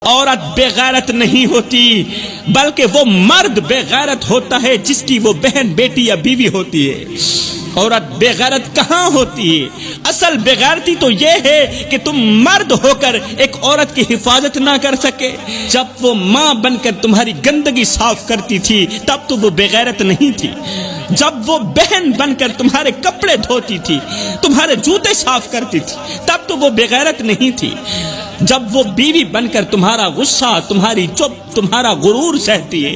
عورت بے غیرت نہیں ہوتی، بلکہ وہ مرد بے غیرت ہوتا ہے جس کی وہ بہن، بیٹی یا بیوی ہوتی ہے۔ عورت بے غیرت کہاں ہوتی ہے؟ اصل بے غیرتی تو یہ ہے کہ تم مرد ہو کر ایک عورت کی حفاظت نہ کر سکے۔ جب وہ ماں بن کر تمہاری گندگی صاف کرتی تھی تب تو وہ بے غیرت نہیں تھی۔ جب وہ بہن بن کر تمہارے کپڑے دھوتی تھی، تمہارے جوتے صاف کرتی تھی، تب تو وہ بے غیرت نہیں تھی۔ جب وہ بیوی بن کر تمہارا غصہ، تمہاری چپ، تمہارا غرور سہتی ہے،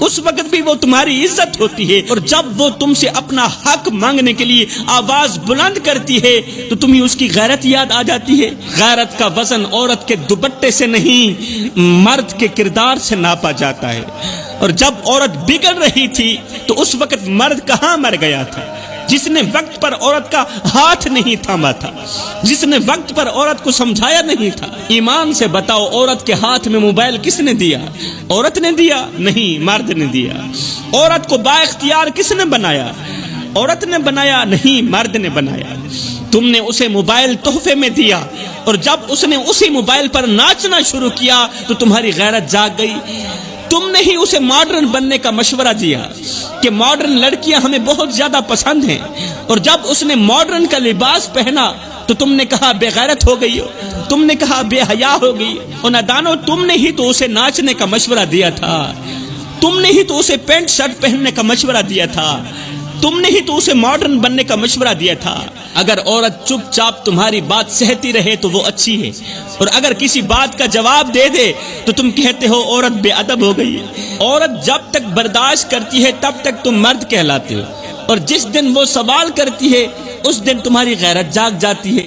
اس وقت بھی وہ تمہاری عزت ہوتی ہے۔ اور جب وہ تم سے اپنا حق مانگنے کے لیے آواز بلند کرتی ہے تو تمہیں اس کی غیرت یاد آ جاتی ہے۔ غیرت کا وزن عورت کے دوپٹے سے نہیں، مرد کے کردار سے ناپا جاتا ہے۔ اور جب عورت بگڑ رہی تھی تو اس وقت مرد کہاں مر گیا تھا؟ جس نے وقت پر عورت کا ہاتھ نہیں تھاما تھا، جس نے وقت پر عورت کو سمجھایا نہیں تھا۔ ایمان سے بتاؤ، عورت کے ہاتھ میں موبائل کس نے دیا؟ عورت نے دیا؟ نہیں، مرد نے دیا۔ عورت کو با اختیار کس نے بنایا؟ عورت نے بنایا؟ نہیں، مرد نے بنایا۔ تم نے اسے موبائل تحفے میں دیا، اور جب اس نے اسی موبائل پر ناچنا شروع کیا تو تمہاری غیرت جاگ گئی۔ تم نے ہی اسے ماڈرن بننے کا مشورہ دیا کہ ماڈرن لڑکیاں ہمیں بہت زیادہ پسند ہیں، اور جب اس نے ماڈرن کا لباس پہنا تو تم نے کہا بے غیرت ہو گئی ہو، تم نے کہا بے حیا ہو گئی۔ اور نادانو، تم نے ہی تو اسے ناچنے کا مشورہ دیا تھا، تم نے ہی تو اسے پینٹ شرٹ پہننے کا مشورہ دیا تھا، تم نے ہی تو اسے ماڈرن بننے کا مشورہ دیا تھا۔ اگر عورت چپ چاپ تمہاری بات سہتی رہے تو وہ اچھی ہے، اور اگر کسی بات کا جواب دے دے تو تم کہتے ہو عورت بے ادب ہو گئی ہے۔ عورت جب تک برداشت کرتی ہے تب تک تم مرد کہلاتے ہو، اور جس دن وہ سوال کرتی ہے اس دن تمہاری غیرت جاگ جاتی ہے۔